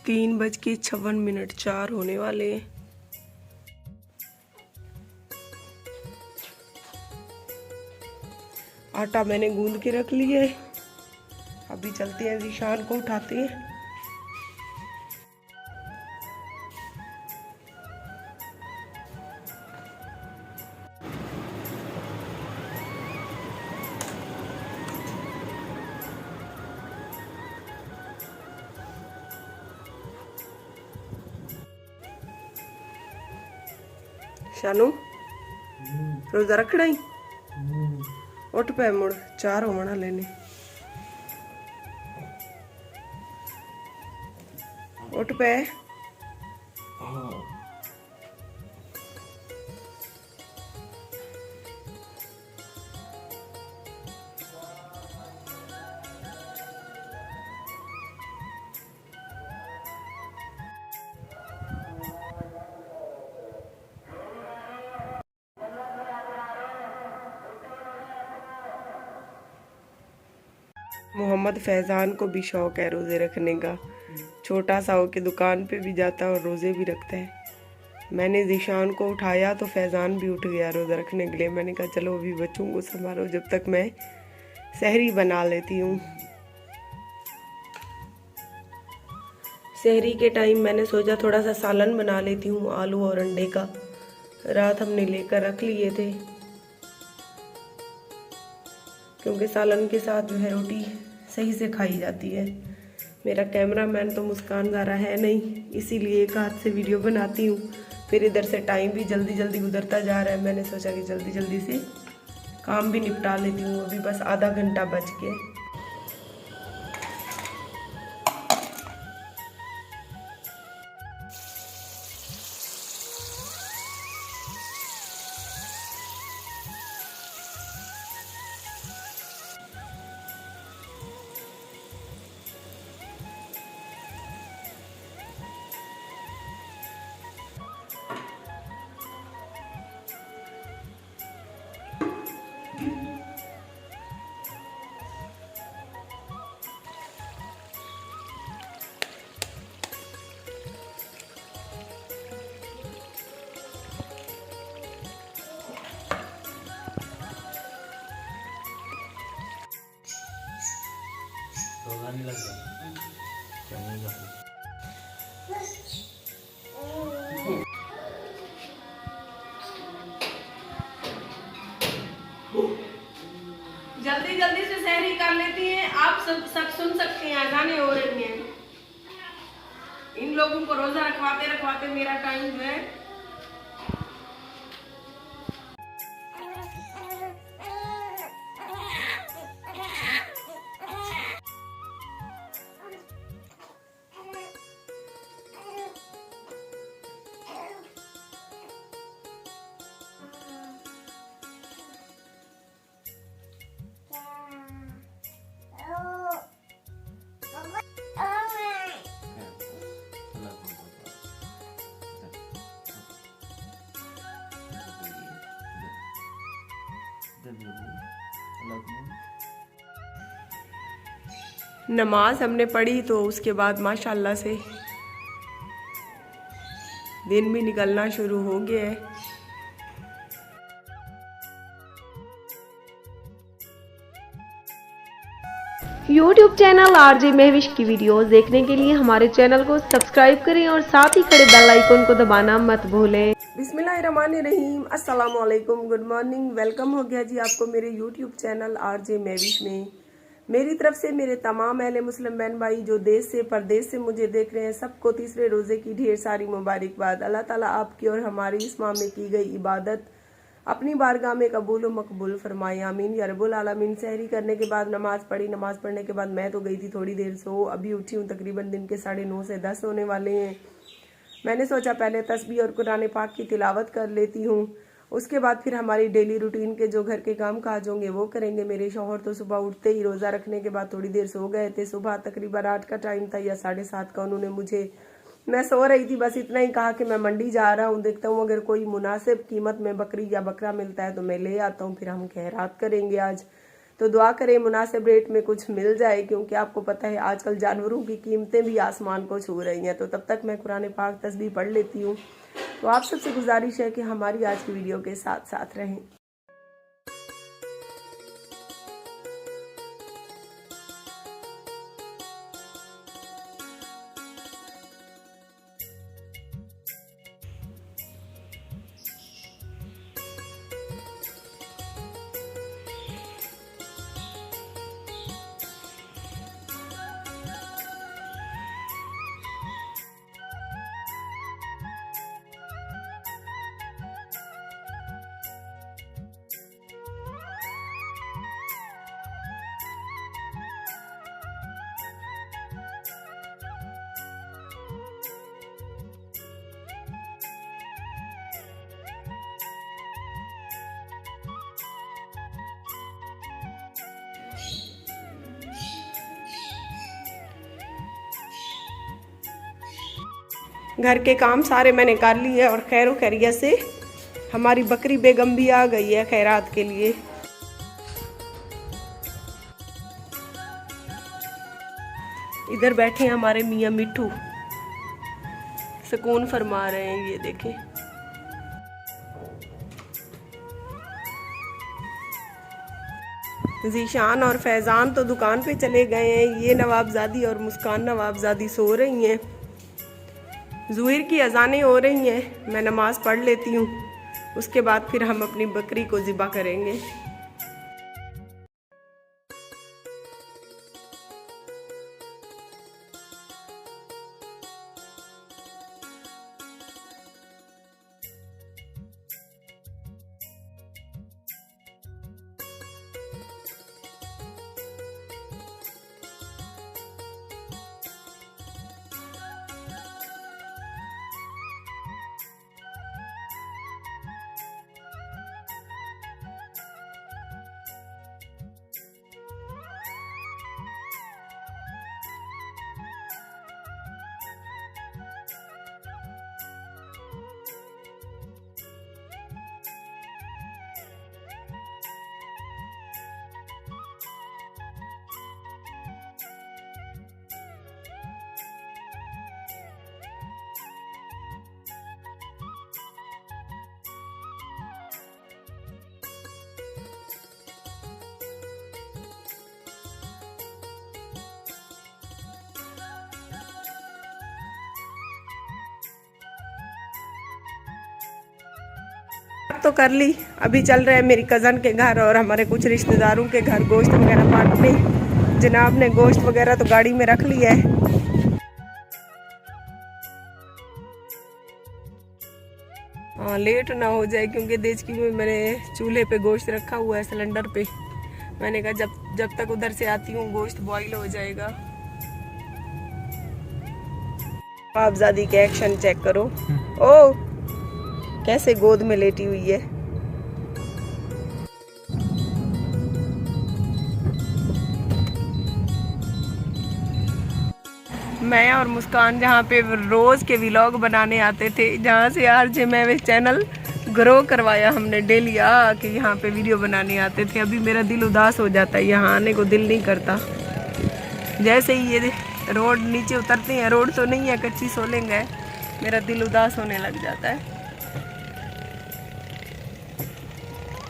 3:56 4 होने वाले हैं। आटा मैंने गूंद के रख लिया है। अभी चलते हैं, ज़ीशान को उठाते हैं। शानू रोजा रखना ही उठ पे मुड़ 4 होना लेने उठ पे। मोहम्मद फैज़ान को भी शौक है रोज़े रखने का। छोटा सा हो के दुकान पे भी जाता है और रोज़े भी रखता है। मैंने ज़ीशान को उठाया तो फैज़ान भी उठ गया रोज़ा रखने के लिए। मैंने कहा चलो अभी बच्चों को संभालो जब तक मैं सहरी बना लेती हूँ। सहरी के टाइम मैंने सोचा थोड़ा सा सालन बना लेती हूँ आलू और अंडे का। रात हमने लेकर रख लिए थे क्योंकि सालन के साथ जो है रोटी सही से खाई जाती है। मेरा कैमरामैन तो मुस्कान ज़ारा है नहीं, इसीलिए एक हाथ से वीडियो बनाती हूँ। फिर इधर से टाइम भी जल्दी जल्दी गुजरता जा रहा है। मैंने सोचा कि जल्दी जल्दी से काम भी निपटा लेती हूँ। अभी बस आधा घंटा बच गया। नहीं लग रहा जल्दी जल्दी से सहरी कर लेती हैं। आप सब सुन सकते हैं, अज़ानें हो रही हैं। इन लोगों को रोजा रखवाते रखवाते मेरा टाइम जो है नमाज हमने पढ़ी तो उसके बाद माशाल्लाह से दिन भी निकलना शुरू हो गया है। YouTube चैनल आरजे महविश की वीडियोस देखने के लिए हमारे चैनल को सब्सक्राइब करें और साथ ही खड़े बेल आइकन को दबाना मत भूलें। बिस्मिल्लाहिर्रहमानिर्रहीम, अस्सलाम वालेकुम, गुड मॉर्निंग। वेलकम हो गया जी आपको मेरे YouTube चैनल आरजे महविश में। मेरी तरफ से मेरे तमाम अहले मुस्लिम बहन भाई जो देश से परदेश से मुझे देख रहे हैं, सबको तीसरे रोजे की ढेर सारी मुबारकबाद। अल्लाह ताला आपकी और हमारी इस माह में की गई इबादत अपनी बारगाह में कबूल मकबूल फरमाए, आमीन या रब्बुल आलमीन। सहरी करने के बाद नमाज पढ़ी। नमाज पढ़ने के बाद मैं तो गई थी थोड़ी देर सो, अभी उठी हूँ। तकरीबन दिन के 9:30 से 10 होने वाले हैं। मैंने सोचा पहले तस्बीह और कुरान पाक की तिलावत कर लेती हूँ, उसके बाद फिर हमारी डेली रूटीन के जो घर के काम काज होंगे वो करेंगे। मेरे शौहर तो सुबह उठते ही रोज़ा रखने के बाद थोड़ी देर सो गए थे। सुबह तकरीबन 8 का टाइम था या 7:30 का। उन्होंने मुझे, मैं सो रही थी, बस इतना ही कहा कि मैं मंडी जा रहा हूँ, देखता हूँ अगर कोई मुनासिब कीमत में बकरी या बकरा मिलता है तो मैं ले आता हूँ, फिर हम खैरात करेंगे आज। तो दुआ करें मुनासिब रेट में कुछ मिल जाए, क्योंकि आपको पता है आजकल जानवरों की कीमतें भी आसमान को छू रही हैं। तो तब तक मैं कुरान पाक तस्बीह पढ़ लेती हूँ। तो आप सबसे गुजारिश है कि हमारी आज की वीडियो के साथ साथ रहें। घर के काम सारे मैंने कर लिए और खैरो खैरियत से हमारी बकरी बेगम भी आ गई है खैरात के लिए। इधर बैठे हैं हमारे मियाँ मिट्ठू, सुकून फरमा रहे हैं। ये देखें, जीशान और फैजान तो दुकान पे चले गए हैं। ये नवाबजादी और मुस्कान नवाबजादी सो रही हैं। ज़ुहर की अजानें हो रही हैं, मैं नमाज़ पढ़ लेती हूँ, उसके बाद फिर हम अपनी बकरी को ज़िबा करेंगे। तो कर ली, अभी चल रहे हैं मेरी कज़न के घर और हमारे कुछ रिश्तेदारों के घर गोश्त वगैरह बांटने। जनाब ने गोश्त वगैरह तो गाड़ी में रख लिया है। हाँ, लेट ना हो जाए, क्योंकि देचकी में मैंने चूल्हे पे गोश्त रखा हुआ है सिलेंडर पे। मैंने कहा जब तक उधर से आती हूँ गोश्त बॉईल हो जाएगा। नवाबजादी के एक्शन चेक करो। ओ कैसे गोद में लेटी हुई है। मैं और मुस्कान जहाँ पे रोज के व्लॉग बनाने आते थे, जहाँ से आरजे मैविश चैनल ग्रो करवाया हमने, डेली आके यहाँ पे वीडियो बनाने आते थे। अभी मेरा दिल उदास हो जाता है, यहाँ आने को दिल नहीं करता। जैसे ही ये रोड नीचे उतरते हैं, रोड तो नहीं है, कच्ची सोलिंग है, मेरा दिल उदास होने लग जाता है।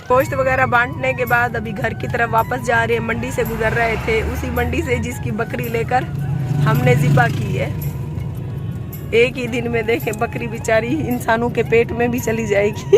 गोश्त वगैरह बांटने के बाद अभी घर की तरफ वापस जा रहे हैं। मंडी से गुजर रहे थे, उसी मंडी से जिसकी बकरी लेकर हमने ज़िबा की है। एक ही दिन में देखें, बकरी बेचारी इंसानों के पेट में भी चली जाएगी।